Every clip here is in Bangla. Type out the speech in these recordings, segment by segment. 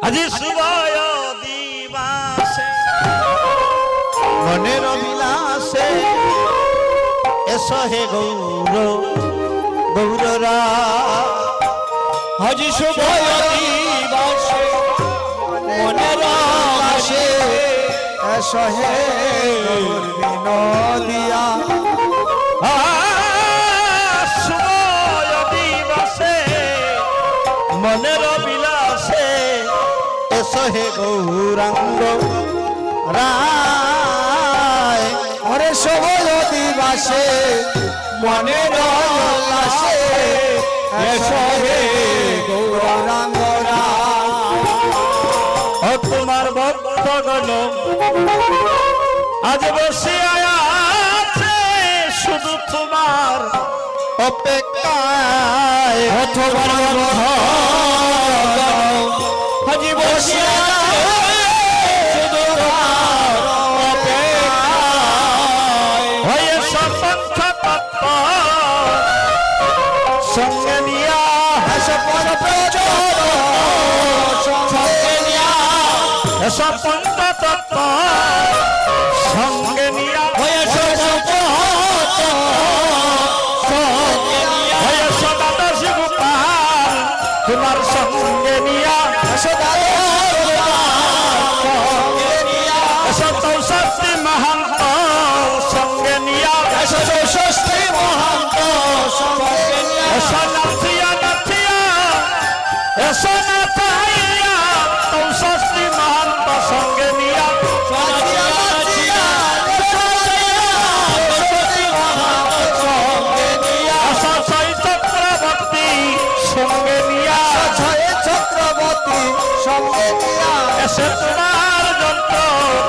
আজি শুভয় দিবাসে মনের বিলাসে এসো হে গৌর গৌররা আজি শুভয় দিবাসে মনের বিলাসে এসো হে গৌর বিনোদিয়া শুভয় দিবাসে মনের বিলাসে এসো হে গৌরাঙ্গ রায় ওরে শুভয় দিবাসে মনের বিলাসে এসো হে গৌরাঙ্গ রায় তোমার ভক্তগণ আজ বসে আছে শুধু তোমার অপেক্ষায় তোমার আজ বসে শুধু তোমার অপেক্ষায় হয়ে সপঞ্চ তত্ত্ব সঙ্গে নিয়া সঙ্গে নিয়া সপঞ্চ তত্ত্ব সঙ্গে নিয়া হয়ে তোমার সঙ্গে নিয়া চৌষষ্ঠী মহান্ত সঙ্গে নিয়া চৌষষ্ঠী মহান্ত নাথিয়া নাথিয়া এসো নাথাইয়া চৌষষ্ঠী মহান্ত সঙ্গে নিয়া চক্রবর্তী সঙ্গে নিয়া চক্রবর্তী সঙ্গে নিয়া এসে তোমার যন্ত্র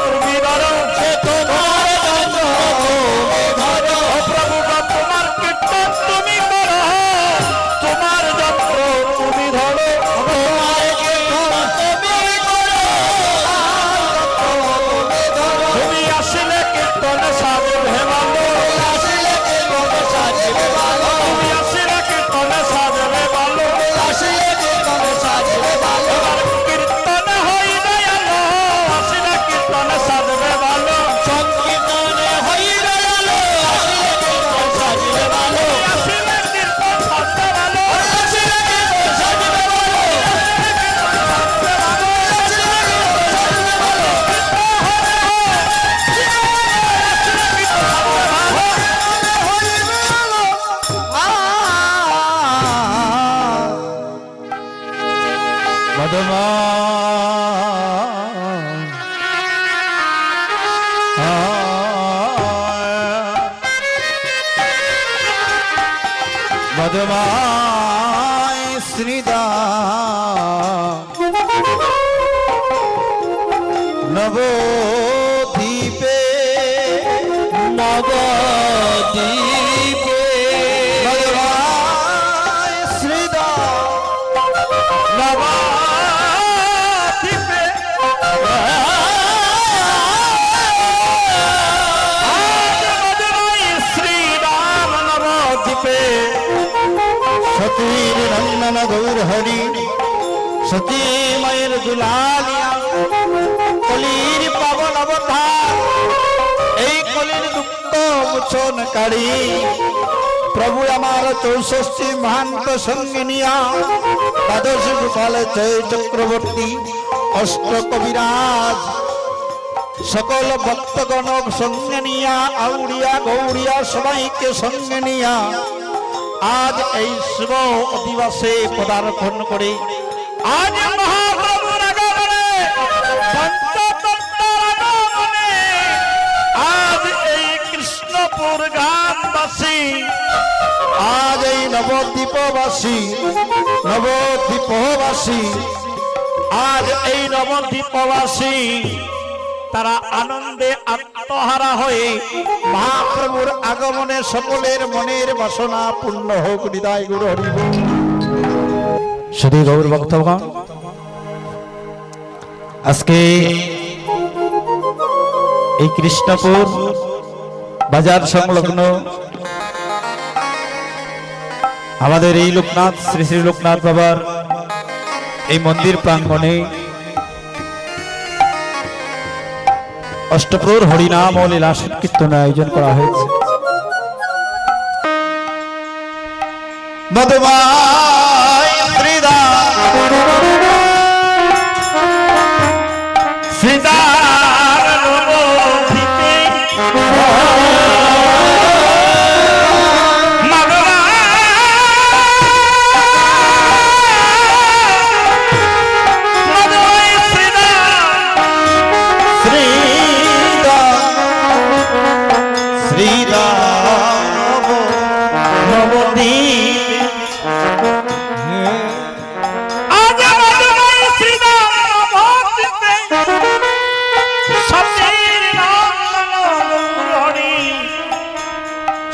তুমি ধরো সে তোমার যন্ত্র প্রভু তোমার কীর্তন তুমি করো তোমার যন্ত্র তুমি ধরো তুমি আসলে কীর্তন সাজবে ভালো তুমি আসলে কীর্তন সাজবে ভালো কীর্তন হই দয়ালো আসলে কীর্তন সাজবে ভালো সংকীর্তনে হই দয়ালো আসলে কীর্তন সাজবে ভালো আসলে কীর্তন সাজবে ভালো আসলে কীর্তন সাজবে ভালো মধুমায় শ্রীদা নবদ্বীপে নবদ্বীপে মধুমায় শ্রীদা নবদ্বীপে শ্রীরাম নবদ্বীপে সতীর নন্দন গৌর হরি সতী মায়ের দুলালিয়া কলির পাবন অবতার এই কলির দুঃখ মোচনকারী প্রভু আমার 64 মহান্ত সঙ্গে নিয়া দ্বাদশ গোপাল জয় চক্রবর্তী অষ্ট কবিরাজ সকল ভক্তগণ সঙ্গে নিয়া আউড়িয়া গৌড়িয়া সবাইকে সঙ্গে নিয়া আজ এই শুভ দিবসে পদার্পণ করে আজ মহাপ্রভুর আগমনে পঞ্চতত্ত্বের আগমনে আজ এই কৃষ্ণপুর গ্রামবাসী আজ এই নবদ্বীপবাসী আজ এই নবদ্বীপবাসী তারা আনন্দে আত্মহারা হয়ে মহাপ্রভুর আগমনে সকলের মনের বাসনা পূর্ণ হোক। হৃদয় গুরু হরি বল। শুধু গৌর ভক্তগণ, আজকে এই কৃষ্ণপুর বাজার সংলগ্ন আমাদের এই লোকনাথ শ্রী শ্রী লোকনাথ বাবার এই মন্দির প্রাঙ্গণে অষ্টপ্রহর হরিনাম ও লীলা সংকীর্তন আয়োজন করা হয়েছে। মধুমায় শ্রীদা শ্রীদার নবদ্বীপে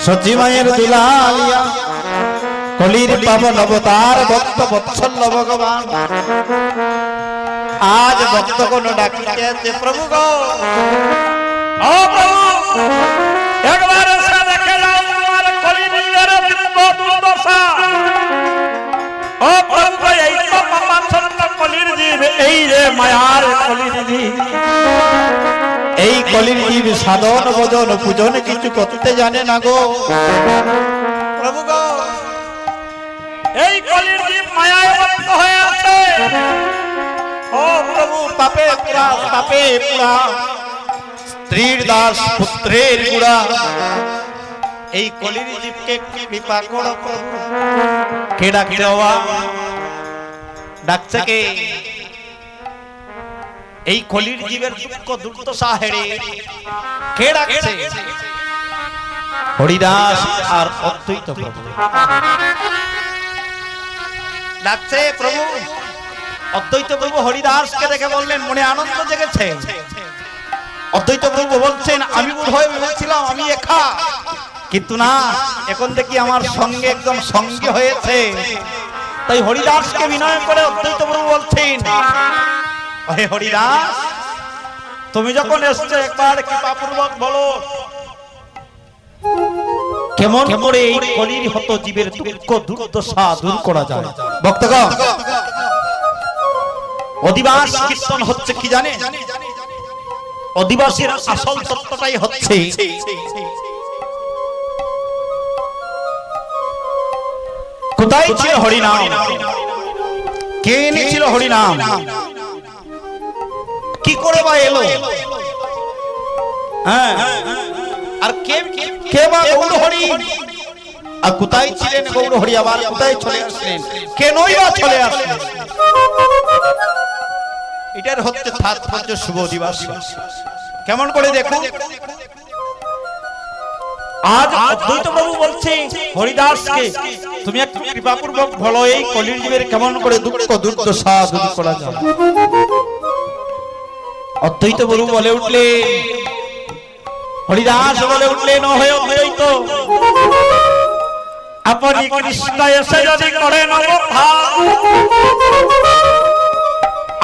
সচি মায়ের দুলালিয়া কলির পাবন অবতার ভক্ত বৎসল্য ভগবান আজ ভক্ত কোন ডাকিতেছে প্রভু গো ও প্রভু একবার এসে দেখে যাও তোমার কলিযুগের দুর্দশা। ও প্রভু এই তো পাপাচ্ছন্ন কলির জীব, এই রে মায়ার কলির জীব, এই কলির জীব সাধন ভজন পূজন কিছু করতে জানে না গো প্রভু গো। এই কলির জীব মায়ায় বদ্ধ হয়ে আছে। ও প্রভু পাপে পুরা পাপে পুরা স্ত্রীর দাস পুত্রের গুড়া এই কলির জীবকে কৃপা করো প্রভু। কে ডাকছে বাবা? ডাকছে কে? এই কলির জীবের দুঃখ দুর্দশা হেরে কে ডাকছে? হরিদাস আর অদ্বৈত প্রভু ডাকছে প্রভু। অদ্বৈত প্রভু হরিদাসকে দেখে বললেন, মনে আনন্দ জেগেছে। অদ্বৈত প্রভু বলছেন, আমি বোধ হয় ভেবেছিলাম আমি একা, কিন্তু না, এখন দেখি আমার সঙ্গে একদম সঙ্গে হয়েছে। তাই হরিদাসকে বিনয় করে অদ্বৈত প্রভু বলছেন, হে হরিদাস, তুমি যখন এসছো একবার কৃপাপূর্বক বলো কেমন করে এই কলির হত জীবের দুঃখ দুর্দশা দূর করা যায়। ভক্তগণ, অধিবাস কীর্তন হচ্ছে কি জানে? অধিবাসীর আসল তত্ত্বটাই হচ্ছে কোথায় ছিল হরিনাম, কে এনেছিল হরিনাম, কি করে বা এলো, হ্যাঁ, আর কে বা গৌর হরি, আর কোথায় ছিলেন গৌর হরি, আবার কোথায় চলে আসলেন, কেনই বা চলে আসলেন? এটার হচ্ছে তাৎপর্য শুভ দিবস। কেমন করে দেখুন, আজ অদ্বৈত প্রভু বলছে হরিদাসকে, তুমি একটু কৃপাপূর্বক বলো এই কলির জীবের কেমন করে দুঃখ দুর্দশা দূর করা যায়। অদ্বৈত প্রভু বলে উঠলেন, হরিদাস বলে উঠলেন, ও হে অদ্বৈত, আপনি কৃষ্ণ এসে যদি করেন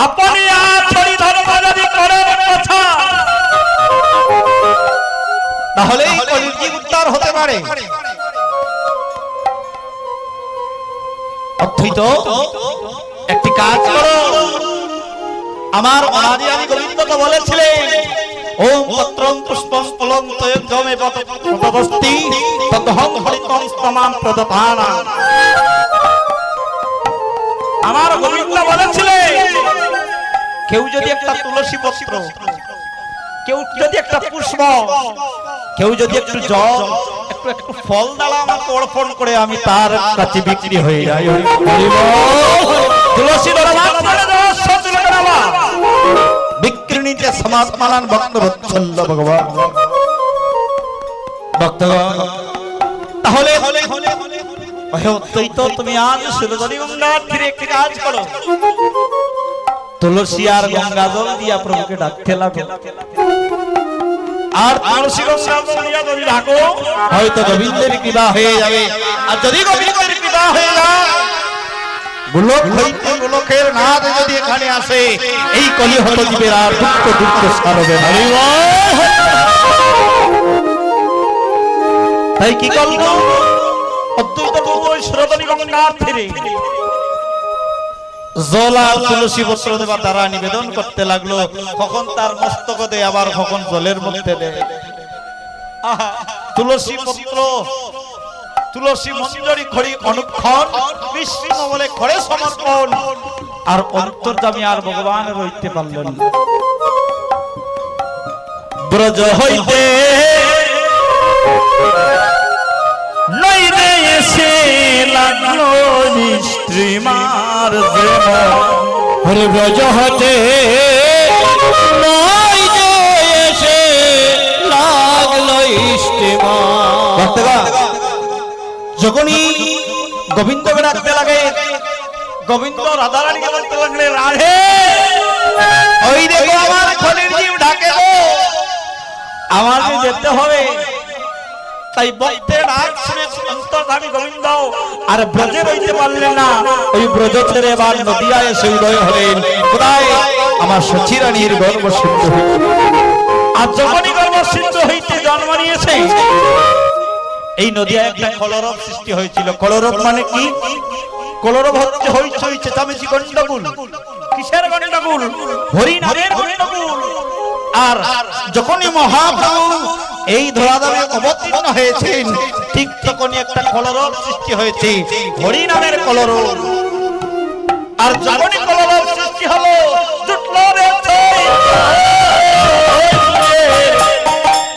আপনি আজ হরি ধর্ম যদি করেন কথা, তাহলে কলির জীব উদ্ধার হতে পারে। অদ্বৈত, একটি কাজ করো, আমার অনাদি আমি গোবিন্দ তো বলেছিলেন, ওম পত্রং পুষ্পং ফলং তয়জমে পদবস্তি তদহং হরিতং স্তমাম প্রদপানা। আমার গোবিন্দ বলেছিলেন, কেউ যদি একটা তুলসী পত্র, কেউ যদি একটা পুষ্প, কেউ যদি একটু জল, একটু একটু ফল দ্বারা আমাকে অর্পণ করে, আমি তার কাছে বিক্রি হয়ে যাই। তুলসী বিক্রিণীতে সমাত্মানান ভক্ত বৎসল্য ভগবান। ভক্তগণ, তাহলে অদ্বৈত তুমি আজ সুরধনী গঙ্গার তীরে একটি কাজ করো, তুলসী আর গঙ্গা জল দিয়া প্রভুকে ডাকতে লাগো, আর তুলসী গঙ্গা জল দিয়া যদি ডাকো, হয়তো গোবিন্দের কৃপা হয়ে যাবে। আর যদি গোবিন্দের কৃপা হয়ে যায়, গোলক হইতে গোলকের নাথ যদি এখানে আসে, এই কলি হল জীবের আর দুঃখ দুর্দশা হবে না। তাই কি করলো অদ্বৈত প্রভু ওই সুরধনী গঙ্গার তীরে জল আর তুলসী পত্র দেবা তারা নিবেদন করতে লাগলো, কখন তার মস্তক দেয় আবার কখন জলের মধ্যে দেয়। তুলসী পত্র তুলসী মঞ্জরি খড়ি অনুক্ষণ কৃষ্ণ বলে খড়ে সমর্পণ, আর অন্তর্যামী আর ভগবান রইতে পারলেন না। ব্রজ হইতে নইরে এসে লাগলো স্ত্রীমার দেব, হরে ব্রজ হতে নইরে এসে লাগলো স্ত্রীমার। যখনই গোবিন্দকে ডাকতে লাগে, গোবিন্দ রাধারানীকে বলতে লাগলে, রাধে ওই দেখো আমার খলির জীব ডাকে গো, আমাকে যেতে হবে। তাই ভক্তের ডাক শুনে অন্তর্যামী গোবিন্দ আর ব্রজে রইতে পারলেন না, ওই ব্রজ ছেড়ে এবার নদিয়ায় এসে উদয় হলেন। কোথায়? আমার সচিরানীর গর্ভ সিদ্ধ হইতে। আর যখনই গর্ভ সিদ্ধ হইতে জন্ম নিয়েছে, এই নদিয়ায় একটা কলরব সৃষ্টি হয়েছিল। কলরব মানে কি? কলরব হচ্ছে হইচই চেঁচামেচি গন্ডগোল। কিসের গন্ডগোল? হরিনামের গন্ডগোল। আর যখনই মহাপ্রভু এই ধরাধামে অবতীর্ণ হয়েছেন, ঠিক তখনই একটা কলরব সৃষ্টি হয়েছে, হরিনামের কলরব। আর যখনই কলরব সৃষ্টি হলো, জুটল রে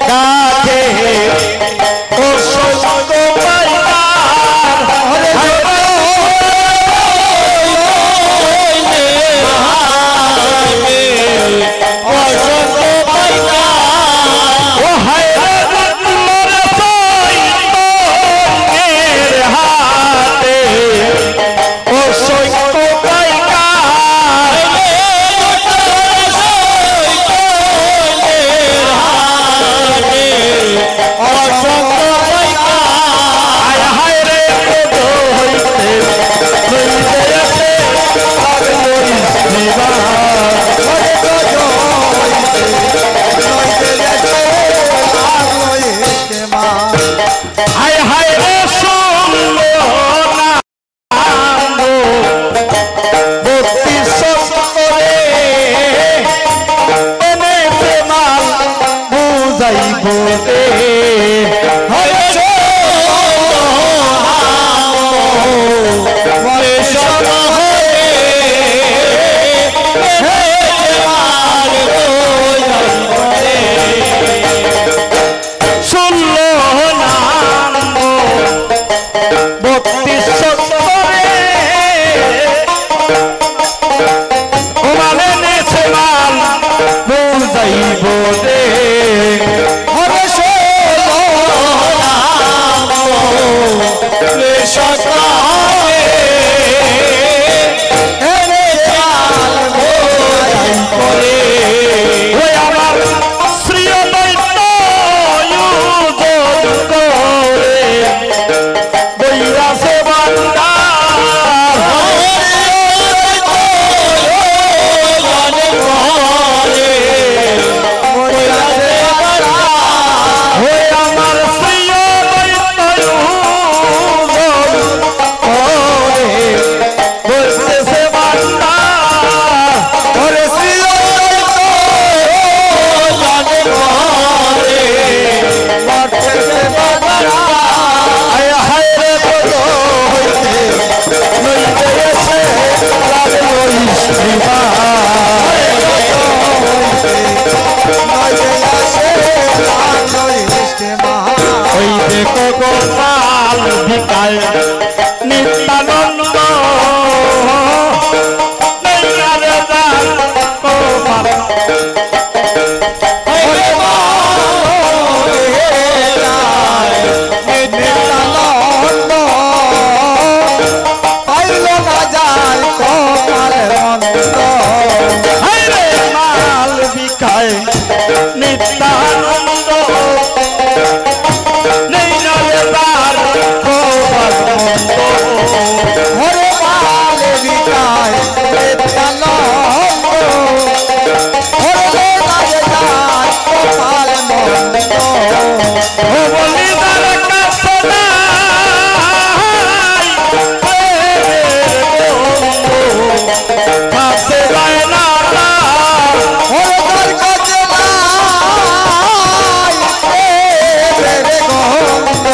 কাকে ও সঙ্গ পাইবার, হরে কাছে যায় না ওর কাছে রে গন্ধ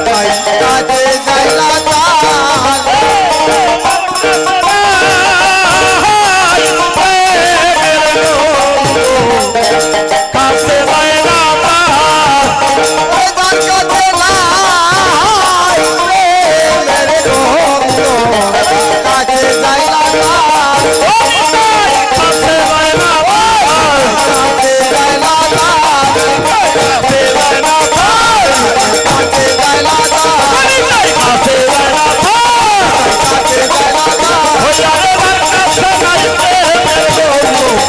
পাই কাছে যাইলা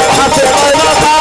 কাছে যায় না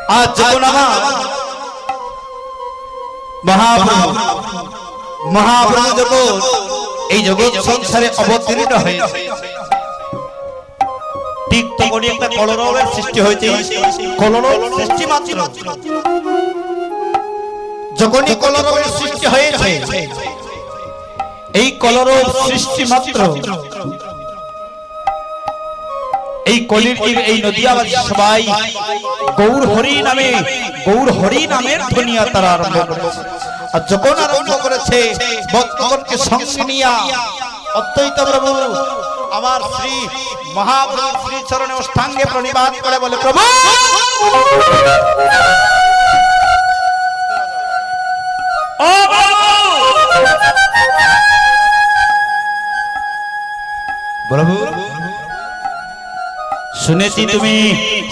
आज महाप्रभु महाप्रभु जगत এই জগৎ সংসারে অবতীর্ণ হয়েছে ঠিক তখনই একটা কলরবের সৃষ্টি হয়েছে কলরব সৃষ্টি মাত্র যখনই কলরবের সৃষ্টি হয়েছে এই কলরব সৃষ্টি মাত্র এই কলির এই নদিয়াবাসী সবাই গৌর হরি নামের ধ্বনিয়া তারা আরম্ভ করেছে আর যখন আরম্ভ করেছে ভক্তগণকে সঙ্গে নিয়া অদ্বৈত প্রভু আমার শ্রী মহাপ্রভু শ্রী চরণে অষ্টাঙ্গে প্রণিপাত করে বলে প্রভু ও প্রভু শুনেছি তুমি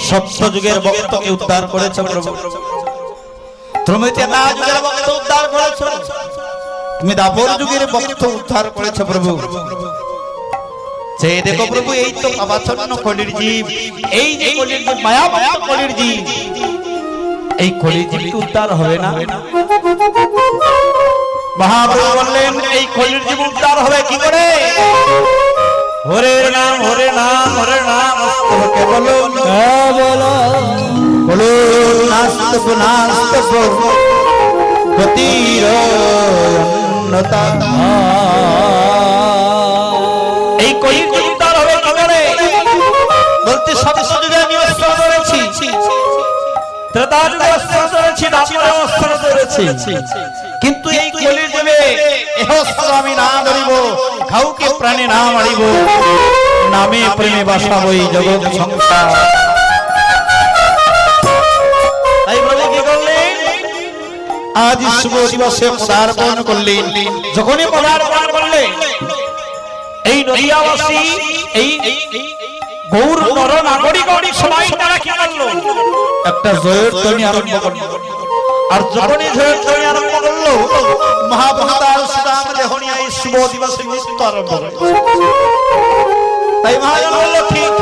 সপ্ত যুগের ভক্তকে উদ্ধার করেছো প্রভু তুমি তেতা যুগের ভক্ত উদ্ধার করেছো তুমি দাপর যুগের ভক্ত উদ্ধার করেছো প্রভু সেই দেখো প্রভু এই তো অবাচ্ছন্ন কলির জীব এই যে কলির জীব মায়া কলির জীব এই কলির জীব উদ্ধার হবে না মহাপ্রভু বললেন এই কলির জীব উদ্ধার হবে কি করে হরে নাম হরে নাম হরে নাম তোকে বলো বলো বলো নাস্তব নাস্তব গতির অন্যতা এই কলির জীব উদ্ধার হবে কি করে বলতে সব সুযোগে আমি অস্ত্র ধরেছি ত্রেতা যুগে অস্ত্র ধরেছি দাপরে অস্ত্র ধরেছি কিন্তু এই কলির জীবে এই অস্ত্র আমি না ধরিব কাউকে প্রাণে না মারিব নামে প্রেমে বাসাবো এই জগৎ সংসার তাই বলে কি করলেন আজ শুভ দিবসে পদার্পণ করলেন যখনই পদার্পণ করলেন এই নদিয়াবাসী এই গৌর নর নাগরিক সবাই তারা কি করলো একটা জয়ের ধ্বনি আরম্ভ করলো আর যখনই জয়ের ধ্বনি আরম্ভ করলো মহাপ্রভু শ্রীরাম যখনই এই শুভ দিবসে নৃত্য আরম্ভ করলো তাই মহাজন বলল ঠিক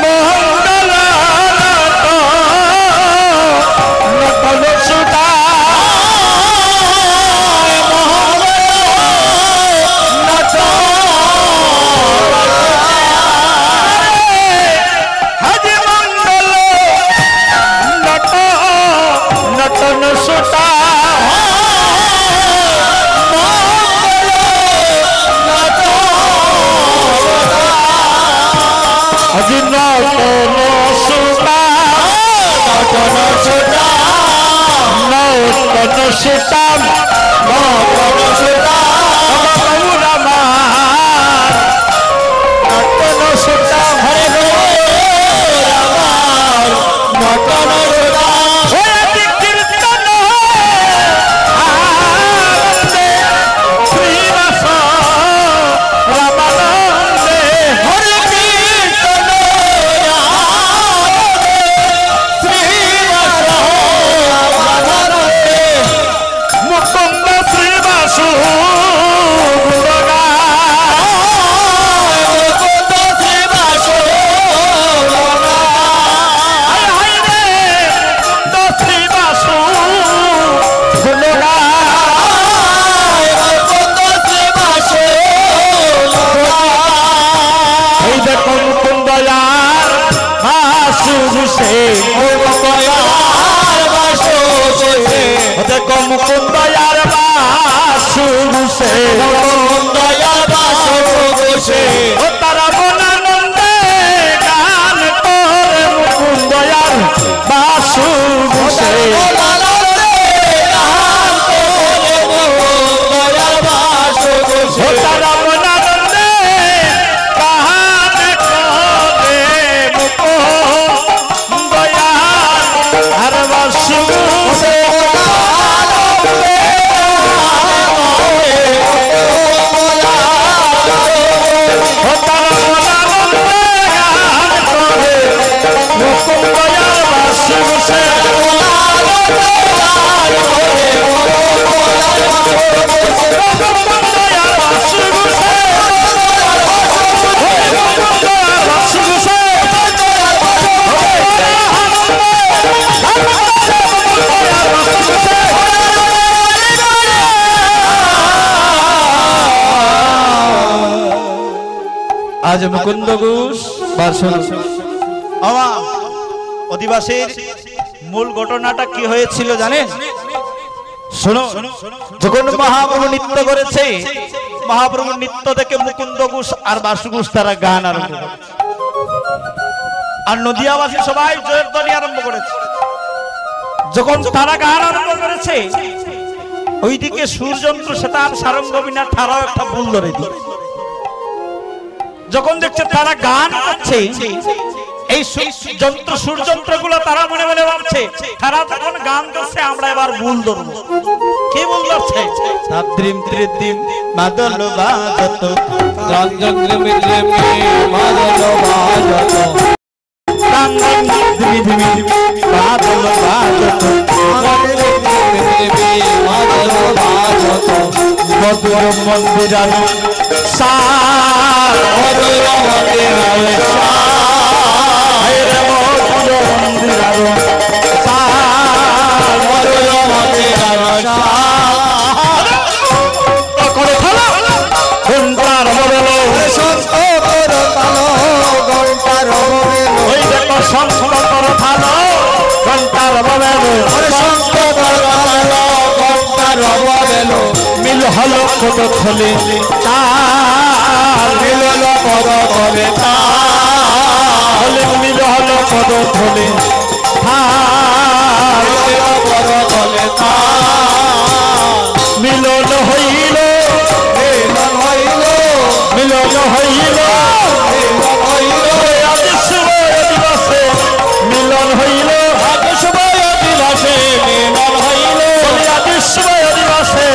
মঙ্গল आज मुकुंद घोष অধিবাসীর মূল ঘটনাটা কি হয়েছিল জানেন? শোনো, যখন মহাপ্রভু নৃত্য করেছে, মহাপ্রভু নৃত্য দেখে মুকুন্দ ঘোষ আর বাসু ঘোষ তারা গান আরম্ভ করেছে, আর নদিয়াবাসী সবাই জয়ের ধ্বনি আরম্ভ করেছে। যখন তারা গান আরম্ভ করেছে, ওইদিকে সুরযন্ত্র সেতার সারঙ্গবিনা তারাও একটা ভুল ধরে দিল। যখন দেখছে তারা গান করছে, এই যন্ত্র সুরযন্ত্র গুলো তারা মনে মনে ভাবছে তারা যখন গান করছে আমরা এবার ভুল ধরবো। কি ভুল ধরছে? সাদ্রিম ত্রিদিম মাদল বাজত মাদল বাজত ধিমি ধিমি মাদল বাজত মাদল বাজত মধুর মন্দিরালো সার মধুর মন্দিরালো মিল হলো কত থলে তার মিল হলো কত থলে তার মিল হলো কত থলে মিলন হইল মিলন হইল মিলন হইল দিবসে মিলন হইল দিবসে মিলন হইল দিবসে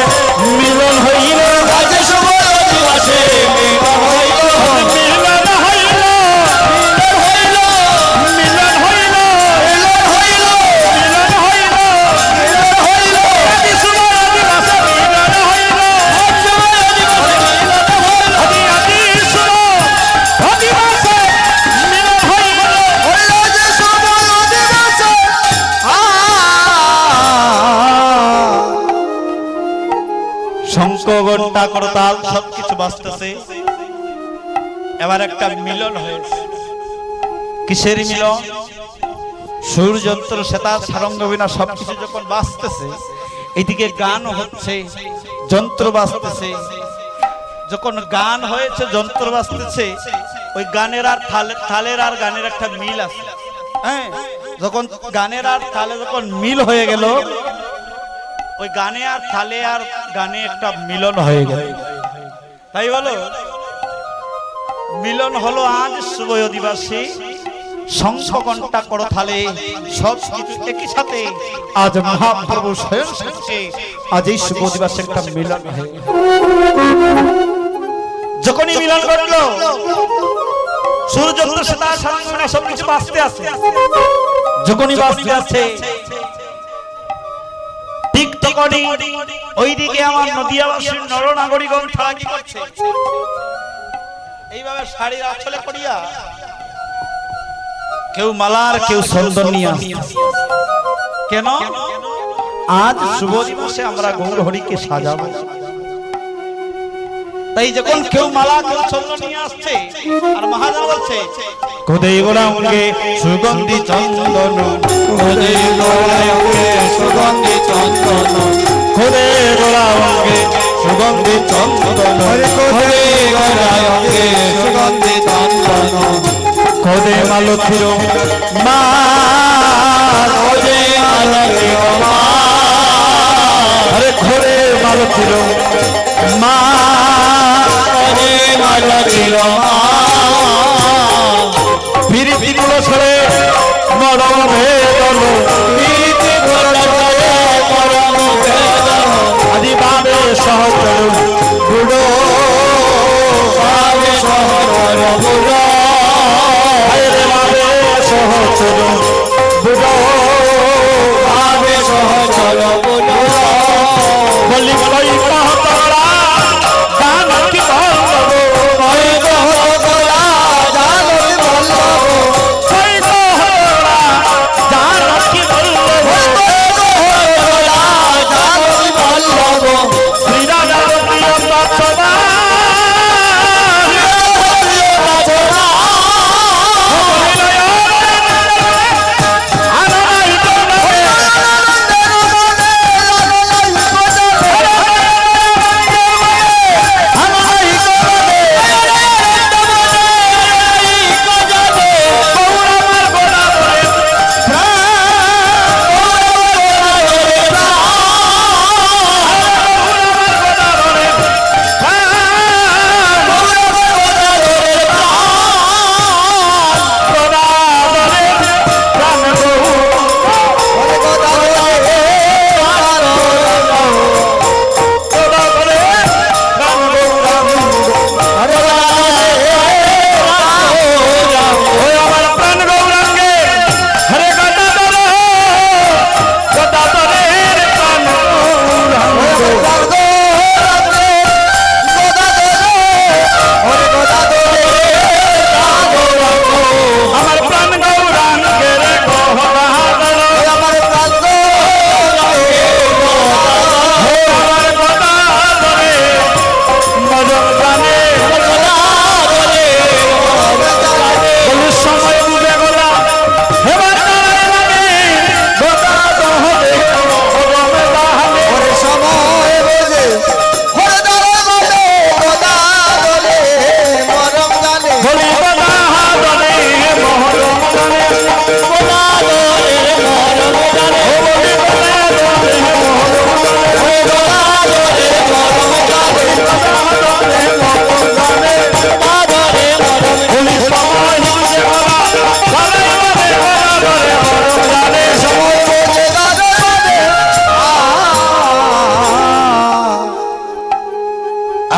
মিলন হইল দিবসে মিলন হইল মিলন হইল মিলন হইল মিলন হইল শঙ্খ ঘন্টা করতাল সবকিছু বাজতেছে। এবার একটা মিলন হয়েছে। কিসের মিলন? সুরযন্ত্র সেতার সারঙ্গবিনা সবকিছু যখন বাজতেছে, এদিকে গান হচ্ছে, যন্ত্র বাজতেছে। যখন গান হয়েছে, যন্ত্র বাজতেছে, ওই গানের আর থালের আর গানের একটা মিল আছে। হ্যাঁ, যখন গানের আর থালে যখন মিল হয়ে গেল, ওই গানে আর থালে আর গানে একটা মিলন হয়ে গেল। তাই বলো মিলন হলো আজ শুভ অধিবাসী শঙ্খ ঘণ্টা করো থালে সব কিছু একই সাথে আজ মহাপ্রভু স্বয়ং সঙ্গে আজ এই শুভ অধিবাসী একটা মিলন হয়ে গেল। যখনই মিলন ঘটলো সূর্য সেটা সারা সবকিছু বাঁচতে আছে। যখনই বাঁচতে আছে ঠিক তখনই ওইদিকে আমার নদিয়াবাসীর নরনাগরিকগণ ঠাড়াকি করছে এইভাবে শাড়ির আঁচলে পড়িয়া, কেউ মালার কেউ চন্দন নিয়ে আসছে। কেন? আজ শুভ দিবসে আমরা গৌর হরিকে সাজাবো। তাই যখন কেউ মালা কেউ চন্দন নিয়ে আসছে আর মহাজন বলছে কোদে গোলাঙ্গে সুগন্ধি চন্দন, কোদে গোলাঙ্গে সুগন্ধি চন্দন, কোদে গোলাঙ্গে সুগন্ধি চন্দন, কোদে গোলাঙ্গে সুগন্ধি চন্দন, কোদে মালতীর মা, কোদে মালতীর মা, আরে কোদে মালতীর মা, পিরিতি গুলো ছড়ে মরম ভেদন, পিরিতি গুলো ছড়ে মরম ভেদন, আদি বাবে সহচর বুড়ো, বাবে সহচর বুড়ো, আরে বাবে সহচর বুড়ো, বাবে সহচর বুড়ো, বলি বলি মহতরা জানকি বল্লভ, কই গোহরা জানকি বল্লভ, কই গোহরা জানকি বল্লভ, কই গোহরা জানকি বল্লভ, শ্রীরাধা প্রিয় বাচ্চা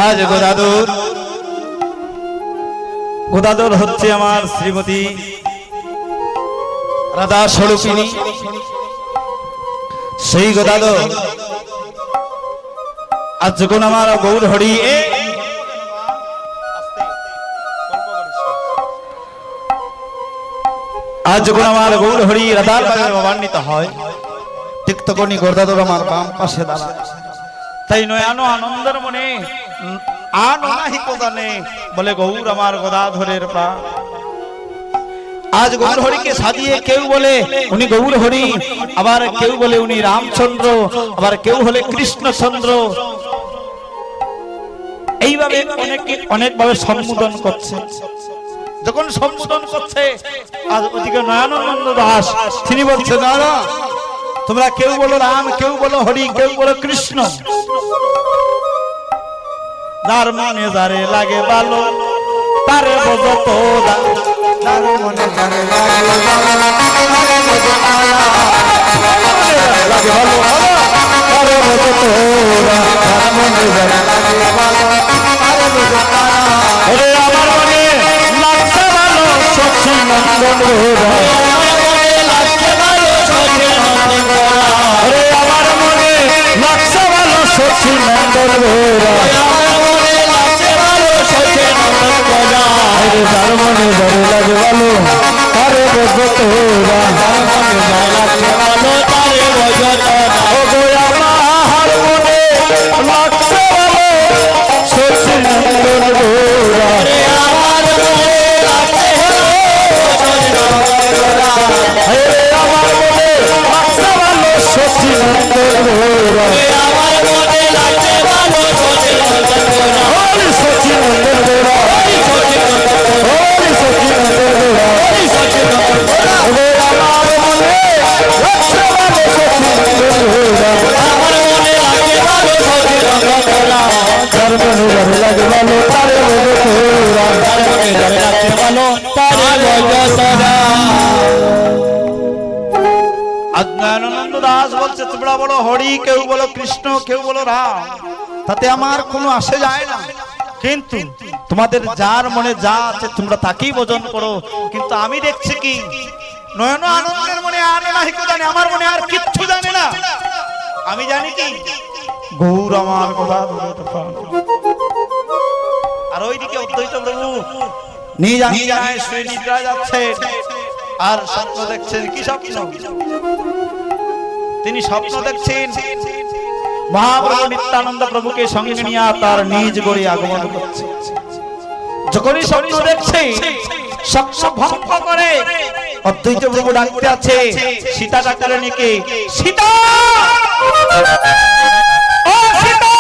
আজ গোদাদর হচ্ছে আমার শ্রীমতী রাধা স্বরূপিণী। সেই গোদাদর আজ যখন আমার গৌর হরি আজ যখন আমার গৌর হরি রাধার বাগানে অবান্বিত হয়, ঠিক তখনই গোদাদর আমার বাম পাশে দাঁড়ায়। তাই নয়ানো আনন্দের মনে আনহিত জানে বলে গৌর আমার গদাধরের প্রাণ। আজ গৌর হরিকে সাজিয়ে কেউ বলে উনি গৌর হরি, আবার কেউ বলে উনি রামচন্দ্র, আবার কেউ হলে কৃষ্ণচন্দ্র। এইভাবে অনেকে অনেকভাবে সম্বোধন করছে। যখন সম্বোধন করছে, আর ওদিকে নয়নানন্দ দাস তিনি বলছে, না না, তোমরা কেউ বলো রাম, কেউ বলো হরি, কেউ বলো কৃষ্ণ, যার মনে যারে লাগে ভালো তারে বোঝো তোরা, যার মনে যারে লাগে ভালো তারে বোঝো তোরা, লাগে ভালো তারে বোঝো তোরা, যার মনে যারে লাগে ভালো তারে বোঝো তোরা। ওরে আমার মনে লাগছে ভালো সখী নন্দন গোরা, ওরে আমার মনে লাগছে ভালো সখী নন্দন গোরা, যার মনে যারে লাগে ভালো তারে বোঝো তোরা, ও গো আমার মনে লাগছে ভালো সখী নন্দন গোরা, আমার মনে লাগছে ভালো সখী নন্দন গোরা, সখী নন্দন গোরা, অজ্ঞানানন্দ দাস বলছে, তোমরা বলো হরি, কেউ বলো কৃষ্ণ, কেউ বলো রাম, তাতে আমার কোনো আসে যায় না, কিন্তু তোমাদের যার মনে যা আছে তোমরা তাকেই ভজন করো। কিন্তু আমি দেখছি কি নয়ন আনন্দের মনে আর নাহি কেউ জানে, আমার মনে আর কিচ্ছু জানে না, আমি জানি কি গৌর আমার কথা। আর ওইদিকে অদ্বৈত প্রভু নিজ আজ্ঞায় শুয়ে নিদ্রা যাচ্ছে আর স্বপ্ন দেখছেন। কি স্বপ্ন? তিনি স্বপ্ন দেখছেন মহাপ্রভু নিত্যানন্দ প্রভুকে সঙ্গে নিয়ে তার নিজ গড়ে আগমন করছে। যখনই স্বপ্ন দেখছে স্বপ্ন ভঙ্গ করে অদ্বৈত প্রভু ডাকতে আছে সীতা ঠাকুরানীকে, সীতা ও সীতা,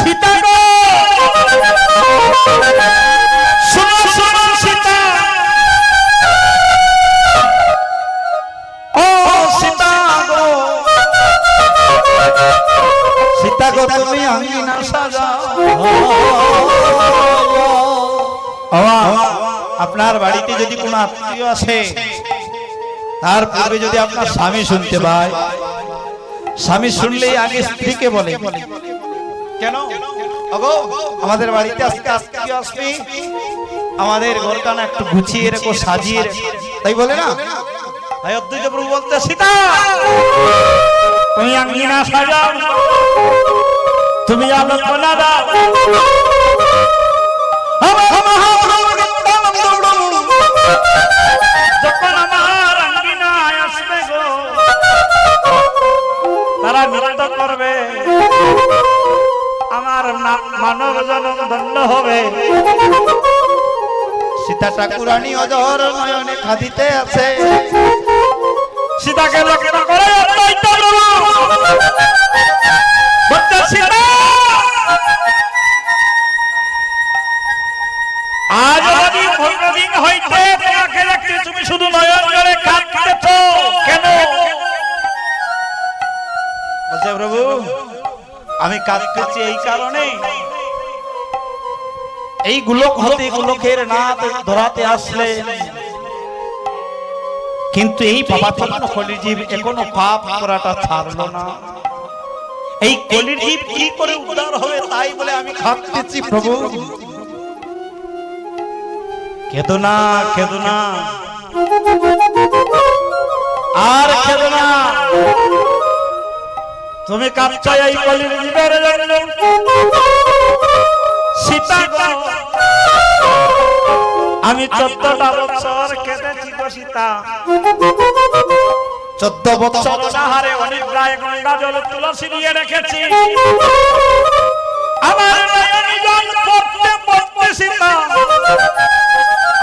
সীতা গো শোনো শোনো সীতা, ও সীতা গো, সীতা গো তুমি আঙ্গিনা সাজাও। আপনার বাড়িতে যদি কোনো আত্মীয় আসে তার পূর্বে যদি আপনার স্বামী শুনতে পায়, স্বামী শুনলেই আগে স্ত্রীকে বলে, কেন ওগো আমাদের বাড়িতে আজকে আত্মীয় আসবে, আমাদের ঘরখানা একটু গুছিয়ে রেখো, সাজিয়ে রেখো, তাই বলে না? তাই অদ্বৈত প্রভু বলতে, সীতা তুমি আঙ্গিনা সাজাও, তুমি আলোচনা দাও। যখন আমার আঙ্গিনায় আসবে গো তারা নৃত্য করবে, আমার মানব জনম ধন্য হবে। সীতা ঠাকুরানী অজর নয়নে খাদিতে আছে, সীতাকে লক্ষ্য করে অদ্বৈত প্রভু বলতে, সীতা আজ যদি ভোরদিন হইতে তোমাকে দেখতে তুমি শুধু নয়ন জলে কাঁদতেছ কেন? বলছে প্রভু আমি কাঁদতেছি এই কারণে, এই গোলক হতে গোলকের নাথ ধরাতে আসলে, কিন্তু এই পাপাত্মা কলিজীব এখনো পাপ করাটা ছাড়লো না। এই কলিজীব কি করে উদ্ধার হবে তাই বলে আমি কাঁদতেছি প্রভু। কেঁদো না, কেঁদো না, আর কেঁদো না, তুমি কাঁদছো এই কলির জীবের জন্য। সীতা গো আমি 14টা বছর কেঁদেছি গো সীতা, 14 বছর অনাহারে অনিদ্রায় গঙ্গা জল তুলসী দিয়ে রেখেছি, আমার নয়নে জল পড়তে পড়তে সীতা,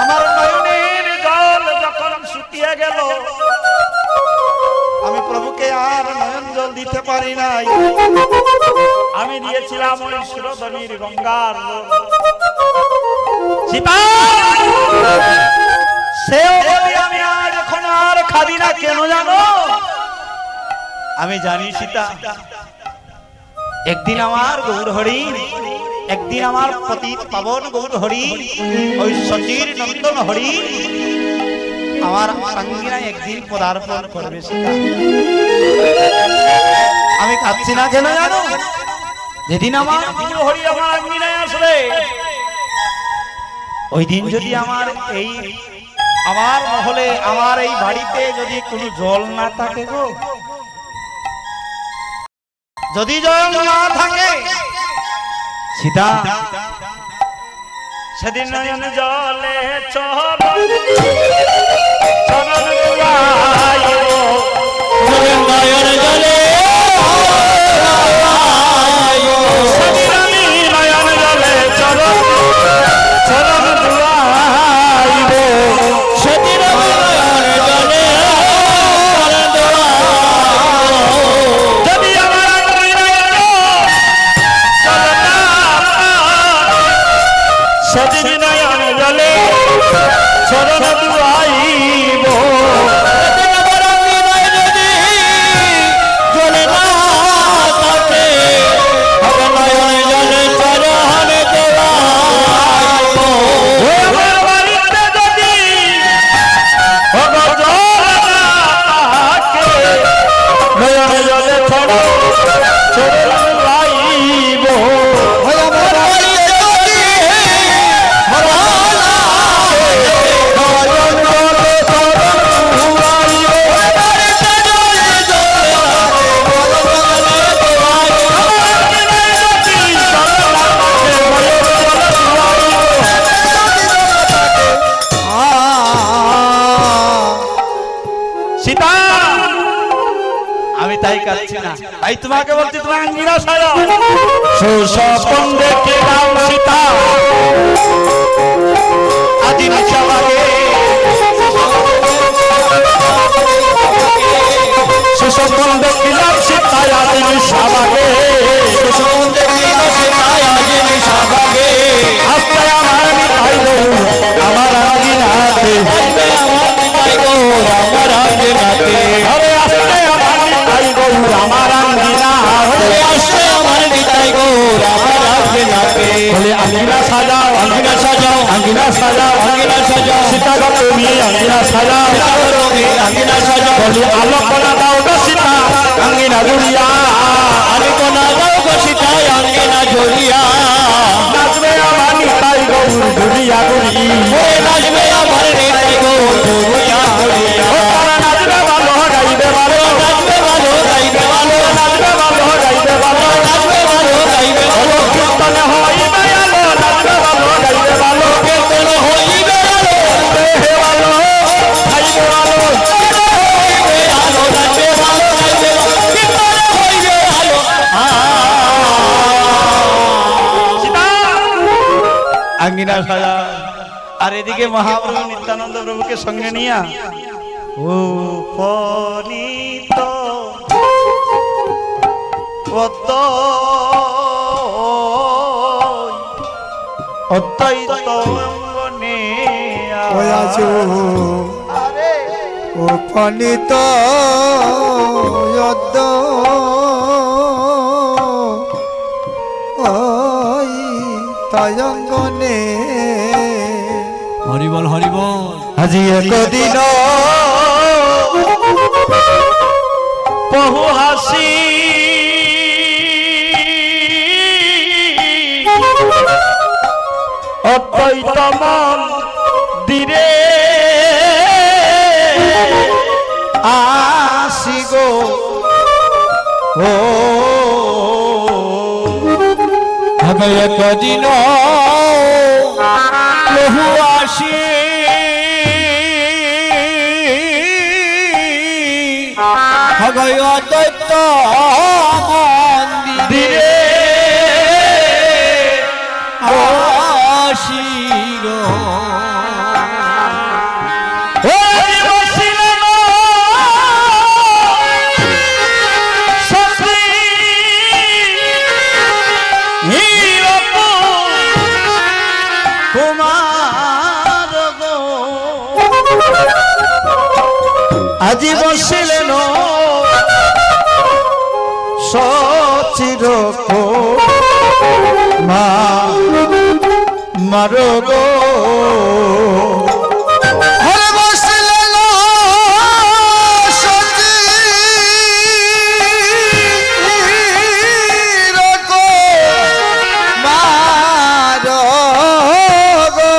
আমার নয়নের জল যখন শুকিয়ে গেল আমি প্রভুকে আর নয়ন জল দিতে পারি নাই, আমি দিয়েছিলাম ওই সুরধনীর গঙ্গার। সীতা সেও বলি আমি আর এখন আর খাবি না কেন জানো? আমি জানি সীতা, একদিন আমার গৌর হরি, একদিন আমার পতিত পাবন গৌর হরি, ওই সচির নন্দন হরি আমার আঙ্গিনায় একদিন পদার্পণ করবে সীতা। আমি কাঁদছি না কেন জানো? যেদিন আমার গৌর হরি আমার আঙ্গিনায় আসবে, ওই দিন যদি আমার এই আমার মহলে আমার এই বাড়িতে যদি কোনো জল না থাকে গো, যদি জল না থাকে সীতা, সেদিন নয়ন জলে চরণ নয়ন জলে সেদিন আমি নয়ন জলে চরণ চরণ দুয়াইব, সেদিন আমি নয়ন জলে যদি আমার সেদিন নয়ন জলে চরণ দুয়াইব, জলে না থাকে নয়ন জলে চরণ দুয়াইব। আমার বাড়িতে যদি জল না থাকে নয়ন জলে চরণ দুয়াইব। সীতা আমি তাই কাঁদছি না, তাই তোমাকে বলছি তোমার আঙ্গিনা সাজাও। সুস্বপন দেখিলাম সীতা আজি নিশাবাগে, সুস্বপন দেখিলাম সীতা আজি নিশাবাগে, সুস্বপন দেখিলাম সীতা আজি নিশাবাগে। আস্তে আমার মিঠাই গৌর আমার আঙ্গিনাতে, আমার আঙ্গিনাতে, আরে আস্তে আমার মিঠাই গৌর আমার আঙ্গিনাতে, আস্তে আমার মিঠাই গৌর আমার আঙ্গিনাতে। বলে আঙ্গিনা সাজাও, আঙ্গিনা সাজাও, আঙ্গিনা সাজাও, আঙ্গিনা সাজাও, সীতা গো তুমি আঙ্গিনা সাজাও, সীতা গো তুমি আঙ্গিনা সাজাও। বলে আলোকনা দাও গো সীতা আঙ্গিনা জুড়িয়া, আলোকনা দাও গো সীতা আঙ্গিনা জুড়িয়া। নাচবে আমার নিতাই গৌর জুড়িয়া গুড়ি, নাচবে আমার নিতাই গৌর জুড়িয়া গুড়িয়া। নাচবে ভালো গাইবে ভালো, নাচবে ভালো গাইবে ভালো, নাচবে ভালো গাইবে ভালো, নাচবে ভালো গাইবে ভালো। কীর্তন হইবে আলো, নাচবে ভালো গাইবে ভালো, কীর্তন হইবে আলো, গাইবে ভালো, গাইবে ভালো, হইবে আলো, নাচবে ভালো গাইবে ভালো, কীর্তন হইবে আলো। সীতা আঙ্গিনা সাজা। আর এদিকে মহাপ্রভু নিত্যানন্দ প্রভুকে সঙ্গে নিয়া উপনীত অত্যন্ত অঙ্গনে আছো উপনীত তয়ঙ্গনে। হরিবল হরিবল। আজি একদিন বহু হাসি অদ্বৈত মন্দিরে আসি গো ও হবে একদিন বহু আসি হবে অদ্বৈত মন্দিরে আসি গো। কুমার আজি বসিলেন সচির মা মারো গো হরে বসিলেন সচির মার গো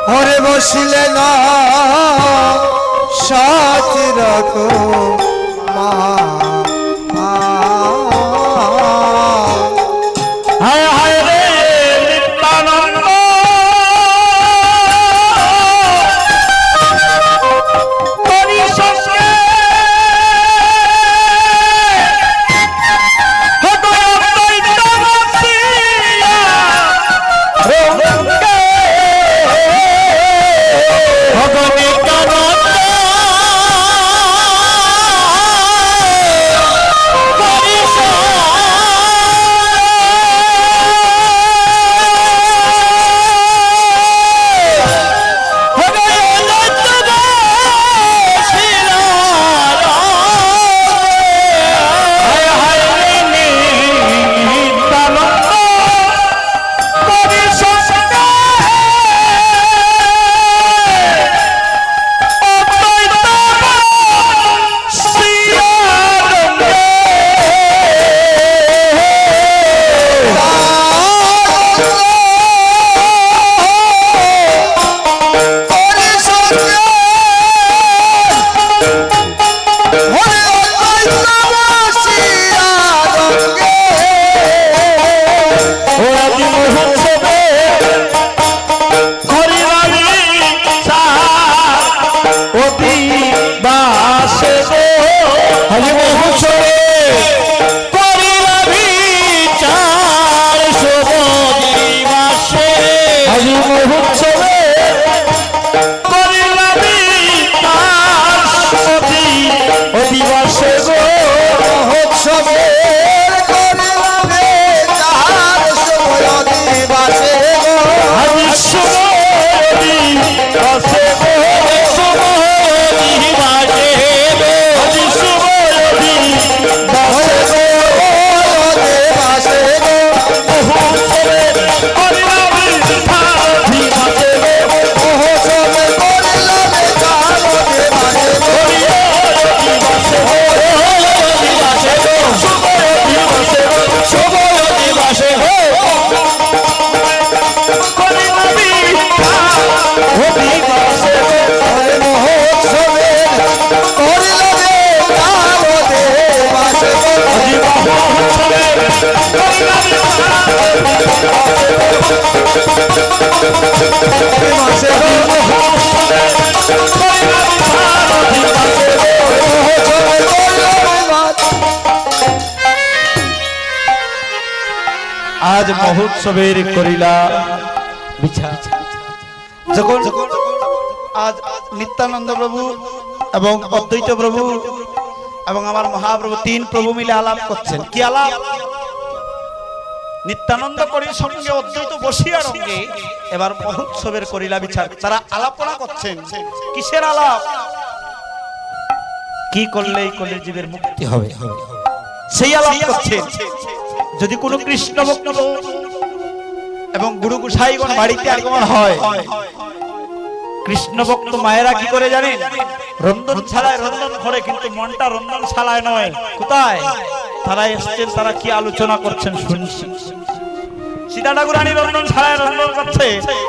হরে বসিলেন সচির মা হায় হায় রে নিত্যানন্দ করি সঙ্গে आज महोत्सवेर करिला বিচার যখন आज नित्यानंद प्रभु एवं अद्वैत प्रभु एवं आमार महाप्रभु तीन प्रभु मिले आलाप करছেন কি আলাপ नित्यानंद करिর সঙ্গে अद्वैत বসিয়া রঙ্গে এবার মহোৎসবের করিলা বিচার তারা আলাপনা করছেন কিসের আলাপ কি করলেই কলির জীবের মুক্তি হবে সেই আলাপ করছেন যদি কোনো কৃষ্ণ ভক্ত এবং গুরু গোসাইগণ বাড়িতে আগমন হয় কৃষ্ণ ভক্ত মায়েরা কি করে জানেন রন্ধন ছাড়ায় রন্ধন করে কিন্তু মনটা রন্ধন ছাড়ায় নয় কোথায় তারা এসেছেন তারা কি আলোচনা করছেন শুনছি সীতা ঠাকুরানী রন্ধন ছাড়ায় রন্ধন করছে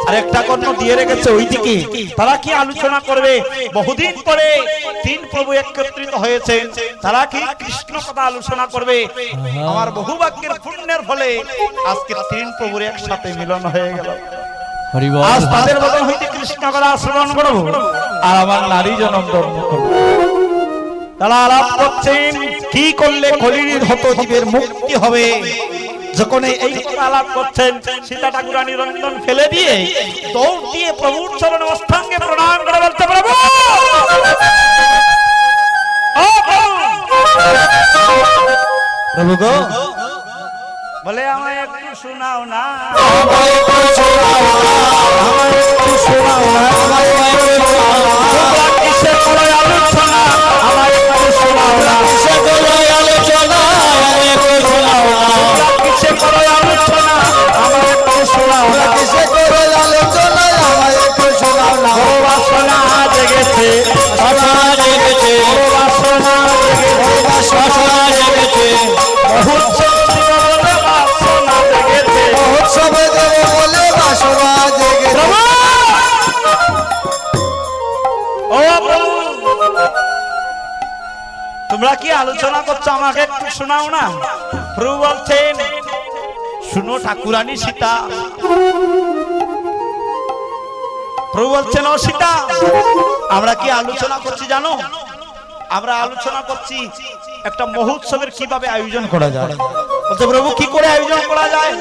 আর একটা কর্ণ দিয়ে রেখেছে ওইদিকে তারা কি আলোচনা করবে বহুদিন পরে তিন প্রভু একত্রিত হয়েছেন তারা কি কৃষ্ণ কথা আলোচনা করবে আমার বহু ভাগ্যের পুণ্যের ফলে আজকে তিন প্রভুর একসাথে মিলন হয়ে গেল আজ তাদের বদল হইতে কৃষ্ণ কথা শ্রবণ করব আর আমার নারী জনম ধর্ম করব তারা আলাপ করছেন কি করলে কলির হত জীবের মুক্তি হবে যখন এই কথা আলাপ করছেন সীতা ঠাকুরানী রন্ধন ফেলে দিয়ে দৌড় দিয়ে প্রভুর চরণে অষ্টাঙ্গে প্রণাম করে বলতে প্রভু প্রভু গো বলে আমায় একটু শোনাও না আমায় একটু শোনাও না আমায় একটু শোনাও না আলোচনা করছো আমাকে একটু শোনাও না। প্রভু বলছেন শুনো ঠাকুরানী সীতা। প্রভু বলছেন ও সীতা, আমরা কি আলোচনা করছি জানো? আমরা আলোচনা করছি একটা মহোৎসবের কিভাবে আয়োজন করা যায়। বলছে প্রভু কি করে আয়োজন করা যায়?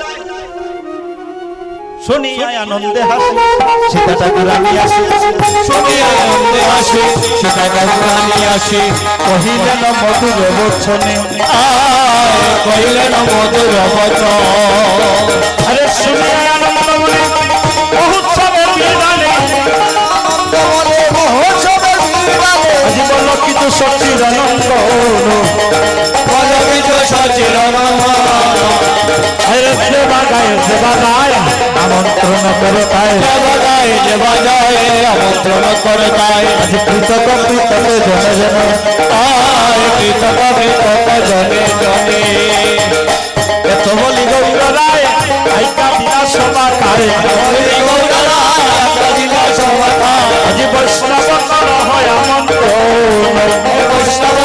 শুনিয়া আনন্দে হাসি সীতা ঠাকুরানী আসে, শুনিয়া আনন্দে হাসি সীতা ঠাকুরানী আসে, কহিলেন মধুর বচনে কহিলেন মধুর বচন। আরে শুনিয়া আনন্দ মনে মহোৎসবের বিধানে আজি বল কিন্তু সচির আনন্দ সচির আনন্দ। আরে দেবা গায় আমন্ত্রণ করে তাই, দেবা গায় আমন্ত্রণ করে তাই। আজ কৃতক কৃতক জনে জনে কৃতক কৃতক জনে জনে। এত বলি গৌর রায় আইকা বিনা সভা কারে, গৌর রায় আইকা বিনা সভা কারে। আজি বৈষ্ণব কর হয় আমন্ত্রণ, বৈষ্ণব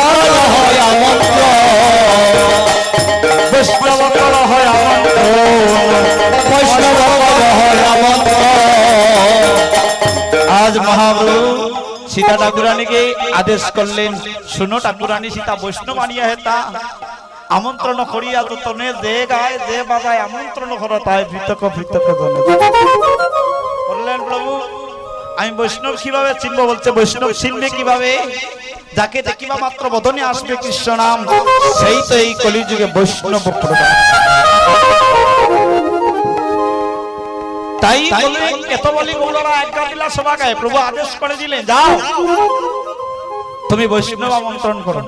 হয় আমন্ত্রণ, বৈষ্ণব কর হয় আমন্ত্রণ, বৈষ্ণব কর হয় আমন্ত্রণ। আজ মহাপ্রভু সীতা ঠাকুরানীকে আদেশ করলেন শুনো ঠাকুরানী সীতা বৈষ্ণব আনিয়া হেতা আমন্ত্রণ করিয়া তো তনে যে গায় যে বাজায় আমন্ত্রণ করা তাই ভৃতক ভৃতক জনে বললেন প্রভু আমি বৈষ্ণব কিভাবে চিনব? বলছে বৈষ্ণব চিনবে কিভাবে? যাকে দেখিবা মাত্র বদনে আসবে কৃষ্ণ নাম, সেই তো এই কলিযুগে বৈষ্ণব প্রদান। তাই এত বলি গৌররা আজ্ঞা দিলা সভা গায়ে প্রভু আদেশ করে দিলেন যাও তুমি বৈষ্ণব আমন্ত্রণ করো।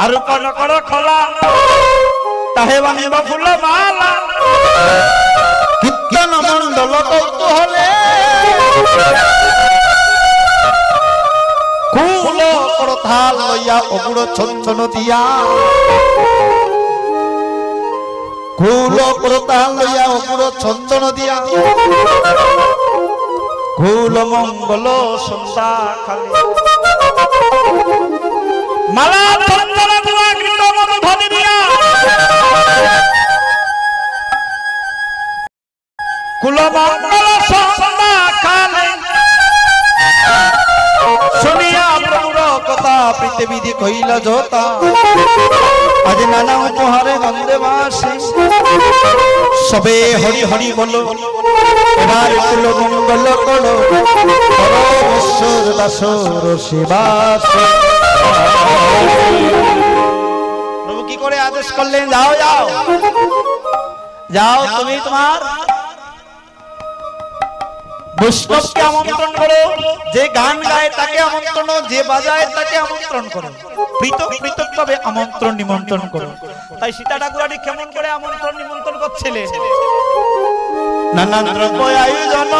আর কোন করো খোলা তাহে বানিবা ফুল মালা, কীর্তন মণ্ডল কৌতূহলে কুল করথাল লইয়া অগুড় চন্দন দিয়া, কুল করতাল লইয়া অগুড় চন্দন দিয়া, কুল মঙ্গল সন্ধ্যা খালি মালা চন্দন দিয়া কীর্তন ধ্বনি দিয়া, কুল মঙ্গল সন্ধ্যা খালি শুনিয়া প্রভুর কথা পৃথিবী কইল জোতা। আজ নানা উপহারে গন্ধে বাসে সবে হরি হরি বলো, এবার কুল মঙ্গল করো পরমেশ্বর দাসর সেবাস। প্রভু কি করে আদেশ করলেন যাও যাও যাও তুমি তোমার বৈষ্ণবকে আমন্ত্রণ করো, যে গান গায় তাকে আমন্ত্রণ, যে বাজায় তাকে আমন্ত্রণ করো, পৃথক পৃথক ভাবে আমন্ত্রণ নিমন্ত্রণ করো। তাই সীতা ঠাকুরানী কেমন করে আমন্ত্রণ নিমন্ত্রণ করছিলেন? নানান দ্রব্য আয়োজন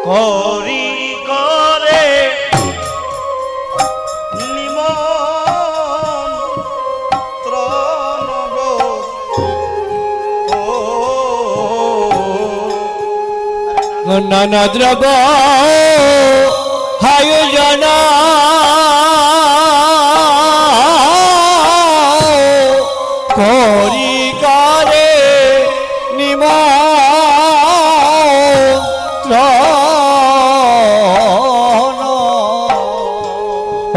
করি করে নানা দ্রব্য আয়োজন করি করে নিমন্ত্রণ।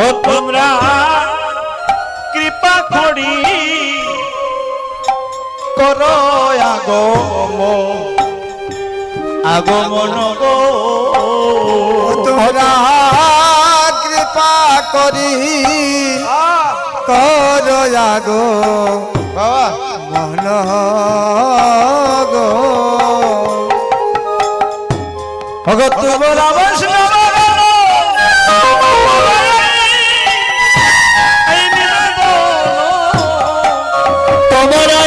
ও তোমরা কৃপা করি করো আগমন গো, তোমরা কৃপা করি কর আগো মন গো। ভগত তোমরা বৈষ্ণব তোমরা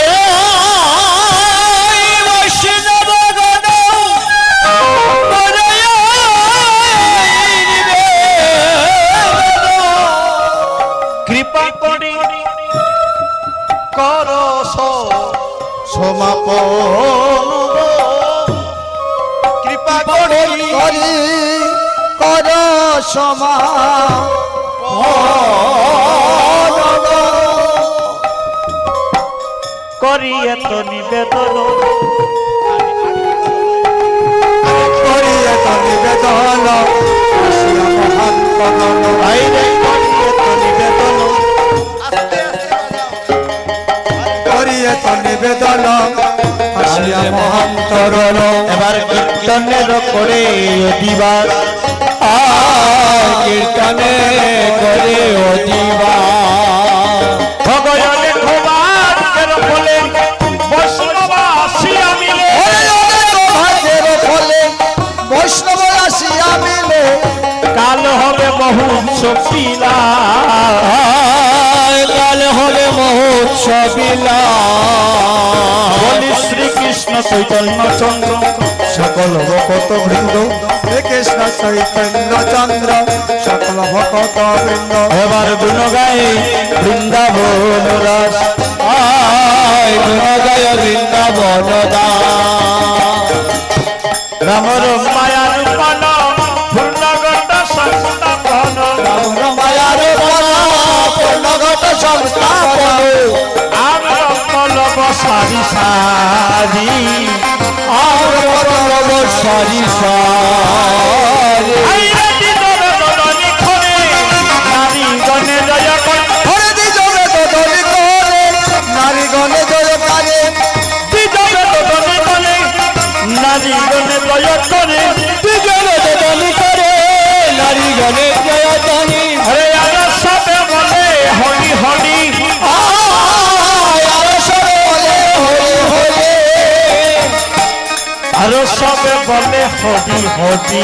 কৃপা করি কর সমাপন, কৃপা করি কর সমা করি এত নিবেদন করি এত নিবেদন আসিয়া মহান্তন বাইরে করি এত নিবেদন করি এত নিবেদন আসিয়া মহান্তরণ এবার কীর্তনের করে দিবার কীর্তনে করে অদিবা ভগবানের খোবার বলে বৈষ্ণব আসিয়া মিলে ভাগ্যের ফলে বৈষ্ণব আসিয়া মিলে কাল হবে মহোৎসবিলা কাল হবে মহোৎসবিলা বলি শ্রীকৃষ্ণ চৈতন্য চন্দ্র সকল ভকত বৃন্দ শ্রীকৃষ্ণ চৈতন্য চন্দ্র সকল ভকত বৃন্দ এবার গুণ গায়ে বৃন্দাবন রাস গুণ গায় বৃন্দাবন রামর মায়ার পান পূর্ণগত সংস্থাপন মায়ার পূর্ণগত সংস্থাপন আমরা পলব সারি সারি সারি সারি নারীগণে জয় করে হরে জবে তো দলি করে নারীগণে জয় করে নারীগণে জয় করে জবে তো দলি করে নারীগণে জয় করে হরে আজ সবে বলে হরি হরি আরো সবে বলে হরি হরি